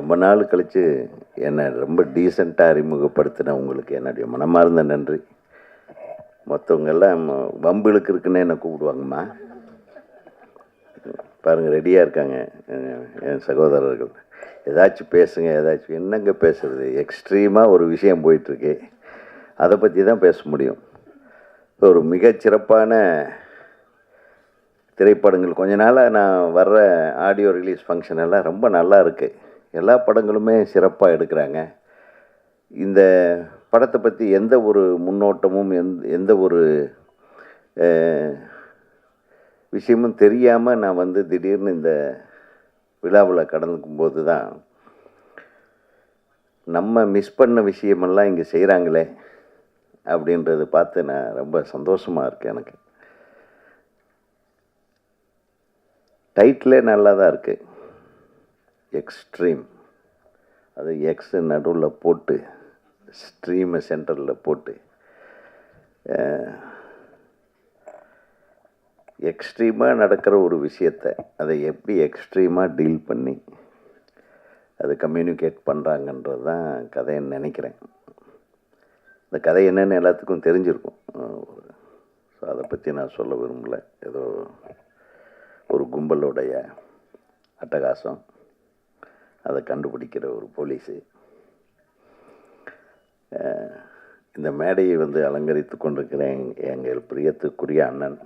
ரொம்ப நாள் கழித்து என்னை ரொம்ப டீசெண்டாக அறிமுகப்படுத்தின உங்களுக்கு என்னுடைய மனமார்ந்த நன்றி. மற்றவங்க எல்லாம் வம்புகளுக்கு இருக்குன்னு என்னை கூப்பிடுவாங்கம்மா. பாருங்கள், ரெடியாக இருக்காங்க என் சகோதரர்கள். ஏதாச்சும் பேசுங்க, ஏதாச்சும். என்னங்க பேசுறது? எக்ஸ்ட்ரீமாக ஒரு விஷயம் போயிட்டுருக்கு, அதை பற்றி தான் பேச முடியும். ஒரு மிகச்சிறப்பான திரைப்படங்கள் கொஞ்ச நாளாக நான் வர்ற ஆடியோ ரிலீஸ் ஃபங்க்ஷன் எல்லாம் ரொம்ப நல்லா இருக்குது. எல்லா படங்களுமே சிறப்பாக எடுக்கிறாங்க. இந்த படத்தை பற்றி எந்த ஒரு முன்னோட்டமும் எந்த ஒரு விஷயமும் தெரியாமல் நான் வந்து திடீர்னு இந்த விழாவில் கடந்துக்கும்போது தான் நம்ம மிஸ் பண்ண விஷயமெல்லாம் இங்கே செய்கிறாங்களே அப்படின்றத பார்த்து நான் ரொம்ப சந்தோஷமாக இருக்கேன். எனக்கு டைட்டிலே நல்லா தான் இருக்குது, எக்ஸ்ட்ரீம். அது எக்ஸ் நடுவில் போட்டு ஸ்ட்ரீமை சென்டரில் போட்டு எக்ஸ்ட்ரீமாக நடக்கிற ஒரு விஷயத்தை அதை எப்படி எக்ஸ்ட்ரீமாக டீல் பண்ணி அதை கம்யூனிகேட் பண்ணுறாங்கன்றது தான் கதைன்னு நினைக்கிறேன். இந்த கதை என்னென்னு எல்லாத்துக்கும் தெரிஞ்சிருக்கும். ஸோ அதை பற்றி நான் சொல்ல விரும்பலை. ஏதோ ஒரு கும்பலுடைய அட்டகாசம், அதை கண்டுபிடிக்கிற ஒரு போலீஸு. இந்த மேடையை வந்து அலங்கரித்து கொண்டிருக்கிறேன் எங்கள் பிரியத்துக்குரிய அண்ணன்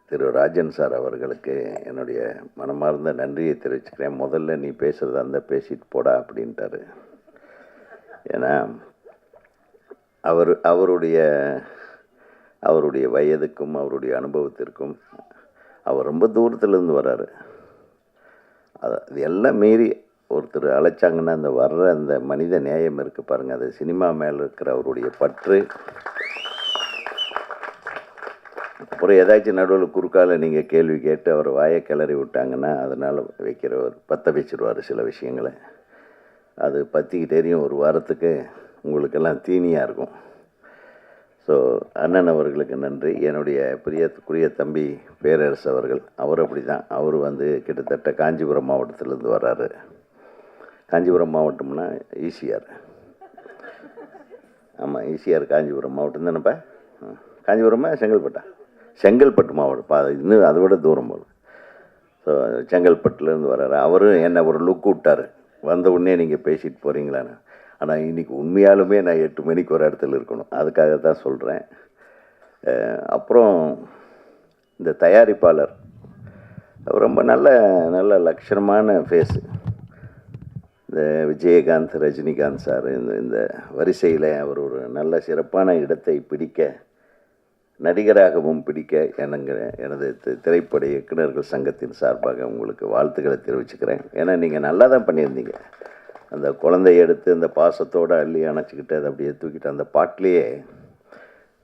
திரு ராஜன் சார் அவர்களுக்கு என்னுடைய மனமார்ந்த நன்றியை தெரிவிச்சுக்கிறேன். முதல்ல நீ பேசுகிறதா இருந்தால் பேசிட்டு போடா அப்படின்ட்டாரு. ஏன்னா அவருடைய வயதுக்கும் அவருடைய அனுபவத்திற்கும் அவர் ரொம்ப தூரத்துலேருந்து வர்றாரு. அது எல்லாம் மீறி ஒருத்தர் அழைச்சாங்கன்னா அந்த வர்ற அந்த மனித நேயம் இருக்குது பாருங்கள், அது சினிமா மேலே இருக்கிற அவருடைய பற்று. அப்புறம் ஏதாச்சும் நடுவில் குறுக்கால நீங்கள் கேள்வி கேட்டு அவர் வாயை கிளறி விட்டாங்கன்னா அதனால் வைக்கிறவர் பற்ற வச்சுருவார் சில விஷயங்களை. அது பற்றிக்கிட்டே தெரியும், ஒரு வாரத்துக்கு உங்களுக்கெல்லாம் தீனியாக இருக்கும். ஸோ அண்ணன் அவர்களுக்கு நன்றி. என்னுடைய பிரியத்துக்குரிய தம்பி பேரரசு அவர்கள், அவர் அப்படி தான். அவர் வந்து கிட்டத்தட்ட காஞ்சிபுரம் மாவட்டத்திலேருந்து வர்றாரு. காஞ்சிபுரம் மாவட்டம்னா ஈசிஆர். ஆமாம், ஈசிஆர் காஞ்சிபுரம் மாவட்டம் தானேப்பா? காஞ்சிபுரமா செங்கல்பட்டா? செங்கல்பட்டு மாவட்டம். இன்னும் அதை விட தூரம் போகும். ஸோ செங்கல்பட்டுலேருந்து வர்றாரு. அவரும் என்னை ஒரு லுக் விட்டார், வந்த உடனே நீங்கள் பேசிட்டு போகிறீங்களான்னு. ஆனால் இன்றைக்கி உண்மையாலுமே நான் 8 மணிக்கு ஒரு இடத்துல இருக்கணும், அதுக்காக தான் சொல்கிறேன். அப்புறம் இந்த தயாரிப்பாளர் ரொம்ப நல்ல லட்சணமான ஃபேஸு. இந்த விஜயகாந்த், ரஜினிகாந்த் சார் இந்த வரிசையில் அவர் ஒரு நல்ல சிறப்பான இடத்தை பிடிக்க, நடிகராகவும் பிடிக்க எனது திரைப்பட இயக்குநர்கள் சங்கத்தின் சார்பாக உங்களுக்கு வாழ்த்துக்களை தெரிவிச்சுக்கிறேன். ஏன்னா நீங்கள் நல்லா தான் பண்ணியிருந்தீங்க. அந்த குழந்தைய எடுத்து அந்த பாசத்தோடு அள்ளி அணைச்சிக்கிட்டு அதை அப்படியே தூக்கிட்டு அந்த பாட்டிலேயே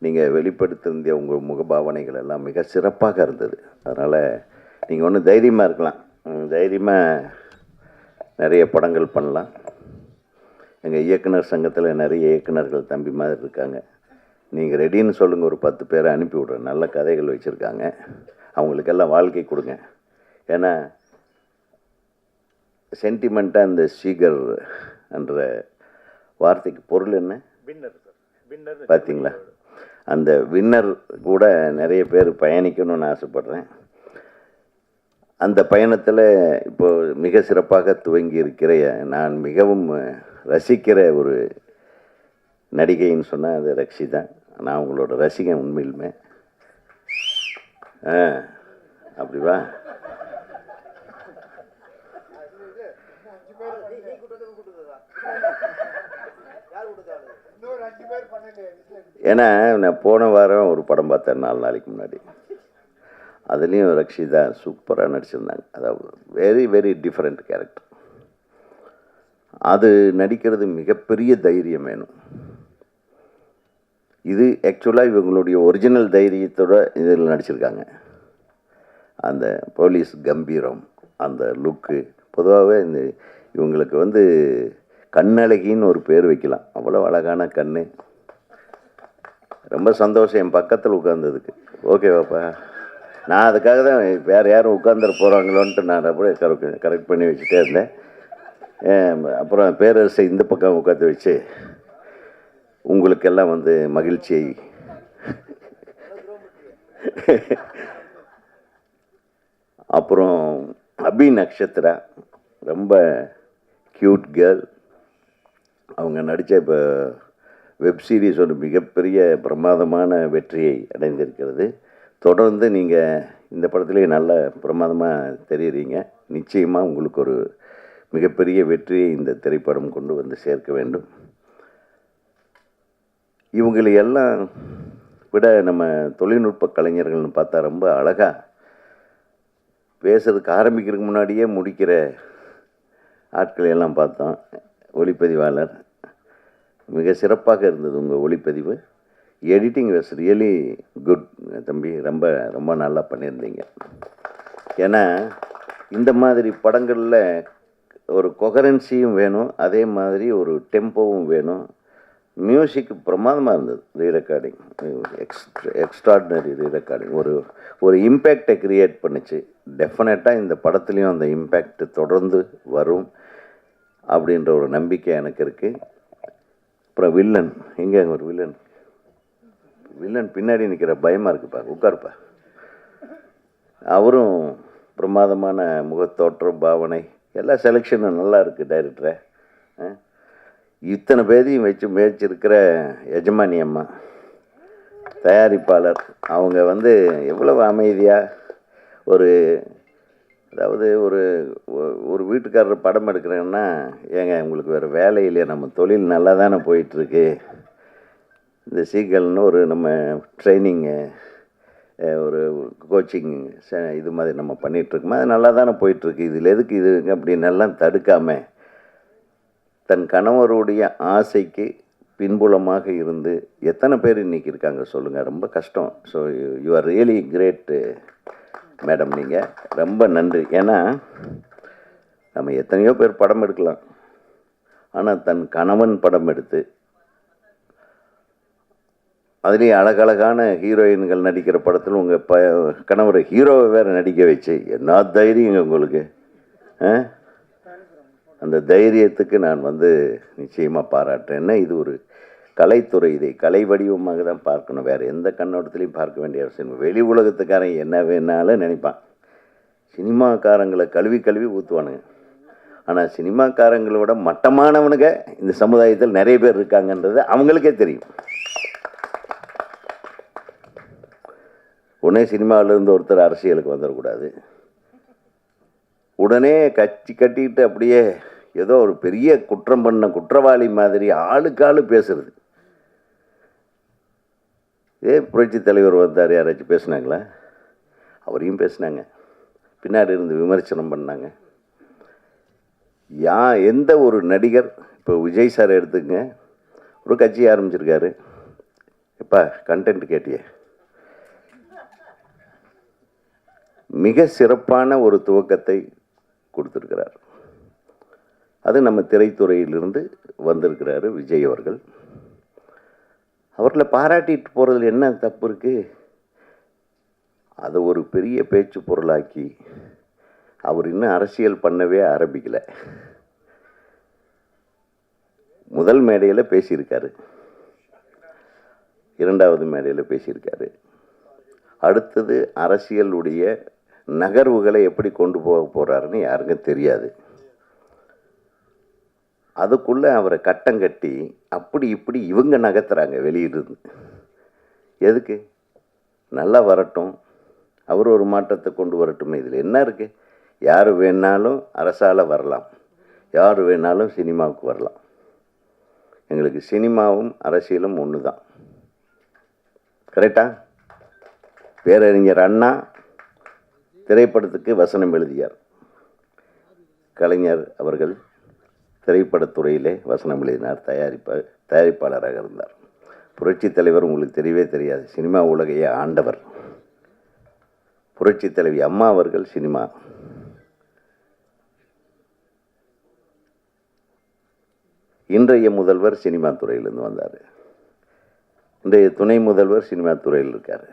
நீங்கள் வெளிப்படுத்தியிருந்த உங்கள் முகபாவனைகள் எல்லாம் மிக சிறப்பாக இருந்தது. அதனால் நீங்கள் ஒன்றும் தைரியமாக இருக்கலாம், தைரியமாக நிறைய படங்கள் பண்ணலாம். எங்கள் இயக்குனர் சங்கத்தில் நிறைய இயக்குனர்கள் தம்பி மாதிரி இருக்காங்க. நீங்கள் ரெடின்னு சொல்லுங்கள், ஒரு 10 பேரை அனுப்பி விட்றேன். நல்ல கதைகள் வச்சுருக்காங்க, அவங்களுக்கெல்லாம் வாழ்க்கை கொடுங்க. ஏன்னா சென்டிமெண்ட்டாக இந்த சீகர் என்ற வார்த்தைக்கு பொருள் என்ன? வின்னர். பார்த்தீங்களா? அந்த வின்னர் கூட நிறைய பேர் பயணிக்கணும்னு ஆசைப்பட்றேன். அந்த பயணத்தில் இப்போது மிக சிறப்பாக துவங்கி இருக்கிற, நான் மிகவும் ரசிக்கிற ஒரு நடிகைன்னு சொன்னால் அது ரக்ஷிதா. நான் அவங்களோட ரசிகன் உண்மையிலுமே. அப்படிவா? ஏன்னா நான் போன வாரம் ஒரு படம் பார்த்தேன் 4 நாளைக்கு முன்னாடி. அதுலேயும் ரக்ஷிதா சூப்பராக நடிச்சிருந்தாங்க. அதாவது வெரி வெரி டிஃப்ரெண்ட் கேரக்டர். அது நடிக்கிறது மிகப்பெரிய தைரியம் வேணும். இது ஆக்சுவலாக இவங்களுடைய ஒரிஜினல் தைரியத்தோட இதில் நடிச்சிருக்காங்க. அந்த போலீஸ் கம்பீரம், அந்த லுக்கு. பொதுவாகவே இந்த இவங்களுக்கு வந்து கண்ணழகின்னு ஒரு பேர் வைக்கலாம், அவ்வளோ அழகான கண். ரொம்ப சந்தோஷம் என் பக்கத்தில் உட்கார்ந்ததுக்கு. ஓகேவாப்பா? நான் அதுக்காக தான் வேறு யாரும் உட்காந்துட போகிறாங்களோன்ட்டு நான் அப்படியே கரெக்ட் பண்ணி வச்சுட்டே இருந்தேன். அப்புறம் பேரரசை இந்த பக்கம் உட்காந்து வச்சு உங்களுக்கெல்லாம் வந்து மகிழ்ச்சியை அப்புறம் அபி நக்ஷத்ரா ரொம்ப க்யூட் கேர்ள். அவங்க நடித்த இப்போ வெப் சீரிஸ் ஒரு மிகப்பெரிய பிரமாதமான வெற்றியை அடைந்திருக்கிறது. தொடர்ந்து நீங்கள் இந்த படத்துலேயே நல்ல பிரமாதமாக தெரியுறீங்க. நிச்சயமாக உங்களுக்கு ஒரு மிகப்பெரிய வெற்றியை இந்த திரைப்படம் கொண்டு வந்து சேர்க்க வேண்டும். இவங்களை எல்லாம் விட நம்ம தொழில்நுட்ப கலைஞர்கள்னு பார்த்தா ரொம்ப அழகாக பேசுறதுக்கு ஆரம்பிக்கிறதுக்கு முன்னாடியே முடிக்கிற ஆட்களை எல்லாம் பார்த்தோம். ஒளிப்பதிவாளர் மிக சிறப்பாக இருந்தது உங்கள் ஒளிப்பதிவு. எடிட்டிங் வாஸ் ரியலி குட் தம்பி, ரொம்ப ரொம்ப நல்லா பண்ணியிருந்தீங்க. ஏன்னா இந்த மாதிரி படங்களில் ஒரு கொஹரன்சியும் வேணும், அதே மாதிரி ஒரு டெம்போவும் வேணும். மியூசிக் பிரமாதமாக இருந்தது. ரீரெக்கார்டிங் எக்ஸ்ட்ராடினரி ரீரெக்கார்டிங் ஒரு இம்பேக்டை க்ரியேட் பண்ணிச்சு. டெஃபினட்டாக இந்த படத்துலேயும் அந்த இம்பேக்ட் தொடர்ந்து வரும் அப்படின்ற ஒரு நம்பிக்கை எனக்கு இருக்குது. அப்புறம் வில்லன் எங்கே ஒரு வில்லன் பின்னாடி நிற்கிற பயமாக இருக்குப்பா, உட்காருப்பா. அவரும் பிரமாதமான முகத்தோற்றம், பாவனை, எல்லா செலெக்ஷனும் நல்லா இருக்குது. டைரக்டரை இத்தனை பேரையும் வச்சு முயற்சிருக்கிற எஜமானி அம்மா தயாரிப்பாளர், அவங்க வந்து எவ்வளவு அமைதியாக அதாவது ஒரு வீட்டுக்காரர் படம் எடுக்கிறேன்னா, ஏங்க உங்களுக்கு வேறு வேலை இல்லையா, நம்ம தொழில் நல்லா தானே போயிட்டுருக்கு, இந்த சீக்கிரம்னு நம்ம ட்ரைனிங்கு ஒரு கோச்சிங் இது மாதிரி நம்ம பண்ணிகிட்ருக்கோமா, அது நல்லா தானே போயிட்டுருக்கு, இதில் எதுக்கு இது அப்படின்னு எல்லாம் தடுக்காமல் தன் கணவருடைய ஆசைக்கு பின்புலமாக இருந்து எத்தனை பேர் இன்றைக்கி இருக்காங்க சொல்லுங்கள். ரொம்ப கஷ்டம். So you are really great madam, நீங்கள் ரொம்ப நன்றி. ஏன்னா நம்ம எத்தனையோ பேர் படம் எடுக்கலாம், ஆனால் தன் கணவன் படம் எடுத்து அதுலேயும் அழகழகான ஹீரோயின்கள் நடிக்கிற படத்தில் உங்கள் கணவரை ஹீரோவை வேறு நடிக்க வச்சு என்ன தைரியங்க உங்களுக்கு. அந்த தைரியத்துக்கு நான் வந்து நிச்சயமாக பாராட்டுறேன்னா, இது ஒரு கலைத்துறை, இதை கலை வடிவமாக தான் பார்க்கணும், வேறு எந்த கண்ணோட்டத்துலையும் பார்க்க வேண்டிய அவசியம். வெளி உலகத்துக்காரன் என்ன வேணாலும் நினைப்பான், சினிமாக்காரங்களை கழுவி ஊற்றுவானுங்க. ஆனால் சினிமாக்காரங்களோட மட்டமானவனுங்க இந்த சமுதாயத்தில் நிறைய பேர் இருக்காங்கன்றது அவங்களுக்கே தெரியும். உடனே சினிமாவிலேருந்து ஒருத்தர் அரசியலுக்கு வந்துடக்கூடாது, உடனே கட்சி கட்டிக்கிட்டு அப்படியே ஏதோ ஒரு பெரிய குற்றம் பண்ண குற்றவாளி மாதிரி ஆளுக்காளு பேசுறது. புரட்சி தலைவர் வந்தார், யாராச்சும் பேசுனாங்களா? அவரையும் பேசுனாங்க, பின்னாடி இருந்து விமர்சனம் பண்ணாங்க. எந்த ஒரு நடிகர், இப்போ விஜய் சார் எடுத்துங்க, ஒரு கட்சி ஆரம்பிச்சிருக்காரு, எப்பா கண்டென்ட் கேட்டியே, மிக சிறப்பான ஒரு துவக்கத்தை கொடுத்துருக்கிறார். அது நம்ம திரைத்துறையிலிருந்து வந்திருக்கிறாரு விஜய் அவர்கள். அவர்களை பாராட்டிட்டு போகிறதுல என்ன தப்பு இருக்குது? அதை ஒரு பெரிய பேச்சு பொருளாக்கி அவர் இன்னும் அரசியல் பண்ணவே ஆரம்பிக்கலை. முதல் மேடையில் பேசியிருக்காரு, இரண்டாவது மேடையில் பேசியிருக்காரு. அடுத்தது அரசியலுடைய நகர்வுகளை எப்படி கொண்டு போக போகிறாருன்னு யாருக்கும் தெரியாது. அதுக்குள்ளே அவரை கட்டம் கட்டி அப்படி இப்படி இவங்க நகர்த்துறாங்க வெளியிருந்து. எதுக்கு? நல்லா வரட்டும், அவர் ஒரு மாற்றத்தை கொண்டு வரட்டும். இதில் என்ன இருக்குது? யார் வேணாலும் அரசால் வரலாம், யார் வேணாலும் சினிமாவுக்கு வரலாம். எங்களுக்கு சினிமாவும் அரசியலும் ஒன்று தான். கரெக்டா? பேரறிஞர் அண்ணா திரைப்படத்துக்கு வசனம் எழுதியார், கலைஞர் அவர்கள் திரைப்படத்துறையிலே வசனம் எழுதினார், தயாரிப்பாளராக இருந்தார். புரட்சி தலைவர் உங்களுக்கு தெரியவே தெரியாது, சினிமா உலகையே ஆண்டவர். புரட்சி தலைவி அம்மா அவர்கள் சினிமா. இன்றைய முதல்வர் சினிமா துறையிலேருந்து வந்தார், இன்றைய துணை முதல்வர் சினிமா துறையில் இருக்கார்.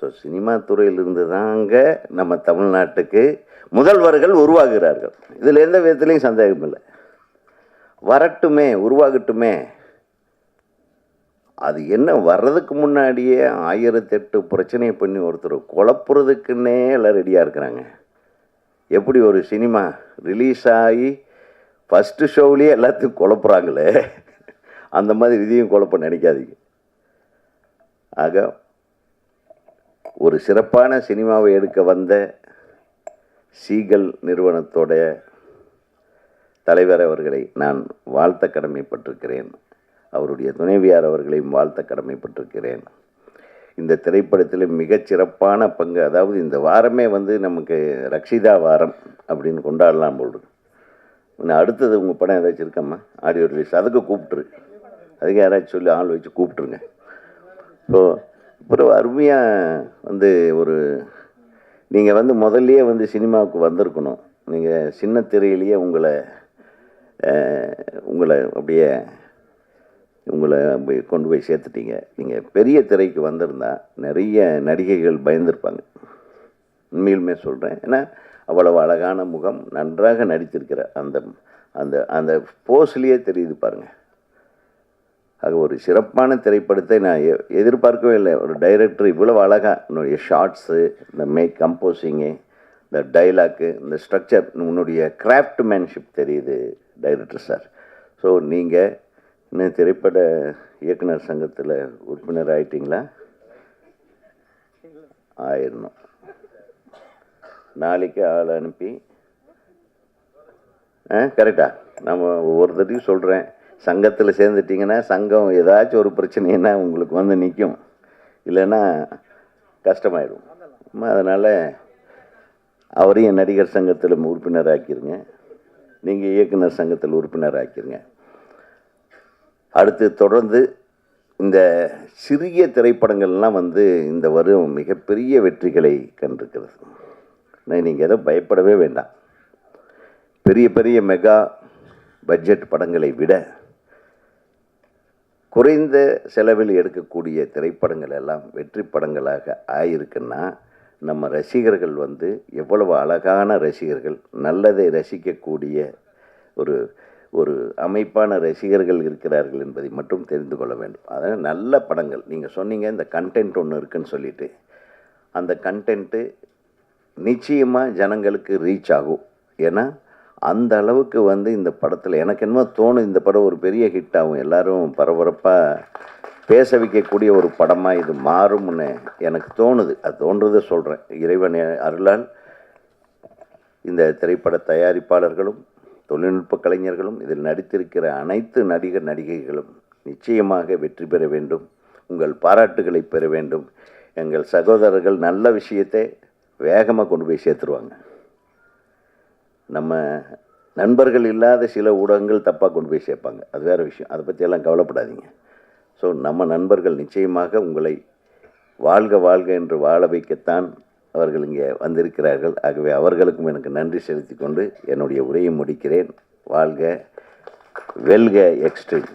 ஸோ சினிமா துறையிலிருந்து தாங்க நம்ம தமிழ்நாட்டுக்கு முதல்வர்கள் உருவாகிறார்கள். இதில் எந்த விதத்துலேயும் சந்தேகம் இல்லை. வரட்டுமே, உருவாகட்டுமே. அது என்ன வர்றதுக்கு முன்னாடியே 1008 பிரச்சனையை பண்ணி ஒருத்தர் குழப்புறதுக்குன்னே எல்லாம் ரெடியாக இருக்கிறாங்க. எப்படி ஒரு சினிமா ரிலீஸ் ஆகி ஃபஸ்ட்டு ஷோவிலேயே எல்லாத்தையும் குழப்புறாங்களே, அந்த மாதிரி இதையும் குழப்ப நினைக்காதீங்க. ஆக ஒரு சிறப்பான சினிமாவை எடுக்க வந்த சீகல் நிறுவனத்தோட தலைவர் அவர்களை நான் வாழ்த்த கடமைப்பட்டிருக்கிறேன். அவருடைய துணைவியார் அவர்களையும் வாழ்த்த கடமைப்பட்டிருக்கிறேன். இந்த திரைப்படத்தில் மிகச்சிறப்பான பங்கு, அதாவது இந்த வாரமே நமக்கு ரக்ஷிதா வாரம் அப்படின்னு கொண்டாடலாம் போல். இன்னும் அடுத்தது உங்கள் படம் ஏதாச்சும் இருக்கம்மா ஆடியோ ரிலீஸ், அதுக்கு கூப்பிட்டுரு, அதுக்கு யாராச்சும் சொல்லி ஆள் வச்சு கூப்பிட்ருங்க. ஸோ அப்புறம் அருமையாக ஒரு நீங்கள் முதல்லையே சினிமாவுக்கு வந்திருக்கணும். நீங்கள் சின்ன திரையிலேயே உங்களை அப்படியே கொண்டு போய் சேர்த்துட்டீங்க. நீங்கள் பெரிய திரைக்கு வந்திருந்தா நிறைய நடிகைகள் பயந்துருப்பாங்க. உண்மையிலுமே சொல்கிறேன். ஏன்னா அவ்வளவு அழகான முகம், நன்றாக நடித்திருக்கிற அந்த அந்த அந்த போஸ்லேயே தெரியுது பாருங்கள். ஆக ஒரு சிறப்பான திரைப்படத்தை நான் எதிர்பார்க்கவே இல்லை. ஒரு டைரக்டர் இவ்வளவு அழகாக உன்னுடைய ஷார்ட்ஸு, இந்த கம்போசிங்கு, இந்த டைலாக்கு, இந்த ஸ்ட்ரக்சர், உன்னுடைய கிராஃப்ட்மேன்ஷிப் தெரியுது டைரக்டர் சார். ஸோ நீங்கள் இன்னும் திரைப்பட இயக்குனர் சங்கத்தில் உறுப்பினர் ஆயிட்டீங்களா? ஆயிடணும். நாளைக்கு ஆள் அனுப்பி கரெக்டா நம்ம ஒவ்வொருத்தரையும் சொல்கிறேன். சங்கத்தில் சேர்ந்துட்டிங்கன்னா சங்கம் ஏதாச்சும் ஒரு பிரச்சனைன்னா உங்களுக்கு நிற்கும், இல்லைன்னா கஷ்டமாயிடும். அதனால் அவரையும் நடிகர் சங்கத்தில் உறுப்பினர் ஆக்கிடுங்க, நீங்கள் இயக்குனர் சங்கத்தில் உறுப்பினர் ஆக்கிடுங்க. அடுத்து தொடர்ந்து இந்த சிறிய திரைப்படங்கள்லாம் இந்த வருடம் மிகப்பெரிய வெற்றிகளை கண்டிருக்கிறது. நீங்கள் எதை பயப்படவே வேண்டாம். பெரிய பெரிய மெகா பட்ஜெட் படங்களை விட குறைந்த செலவில் எடுக்கக்கூடிய திரைப்படங்கள் எல்லாம் வெற்றி படங்களாக ஆயிருக்குன்னா நம்ம ரசிகர்கள் எவ்வளவு அழகான ரசிகர்கள், நல்லதை ரசிக்கக்கூடிய ஒரு ஒரு அமைப்பான ரசிகர்கள் இருக்கிறார்கள் என்பதை மட்டும் தெரிந்து கொள்ள வேண்டும். அதனால் நல்ல படங்கள், நீங்கள் சொன்னீங்க இந்த கண்டென்ட் ஒன்று இருக்குன்னு சொல்லிட்டு, அந்த கண்டென்ட்டு நிச்சயமாக ஜனங்களுக்கு ரீச் ஆகும். ஏன்னா அந்த அளவுக்கு இந்த படத்தில் எனக்கு என்னமோ தோணும், இந்த படம் ஒரு பெரிய ஹிட் ஆகும், எல்லோரும் பரபரப்பாக பேச வைக்கக்கூடிய ஒரு படமாக இது மாறும்னு எனக்கு தோணுது. அது தோன்றதை சொல்கிறேன். இறைவன் அருளால் இந்த திரைப்பட தயாரிப்பாளர்களும் தொழில்நுட்ப கலைஞர்களும் இதில் நடித்திருக்கிற அனைத்து நடிகர் நடிகைகளும் நிச்சயமாக வெற்றி பெற வேண்டும். உங்கள் பாராட்டுகளை பெற வேண்டும். எங்கள் சகோதரர்கள் நல்ல விஷயத்தை வேகமாக கொண்டு போய் சேர்த்துருவாங்க. நம்ம நண்பர்கள் இல்லாத சில ஊடகங்கள் தப்பாக கொண்டு போய் சேர்ப்பாங்க, அது வேறு விஷயம். அதை பற்றியெல்லாம் கவலைப்படாதீங்க. ஸோ நம்ம நண்பர்கள் நிச்சயமாக உங்களை வாழ்க வாழ்க என்று வாழ வைக்கத்தான் அவர்கள் இங்கே வந்திருக்கிறார்கள். ஆகவே அவர்களுக்கும் எனக்கு நன்றி செலுத்தி கொண்டு என்னுடைய உரையை முடிக்கிறேன். வாழ்க, வெல்க எக்ஸ்ட்ரீம்.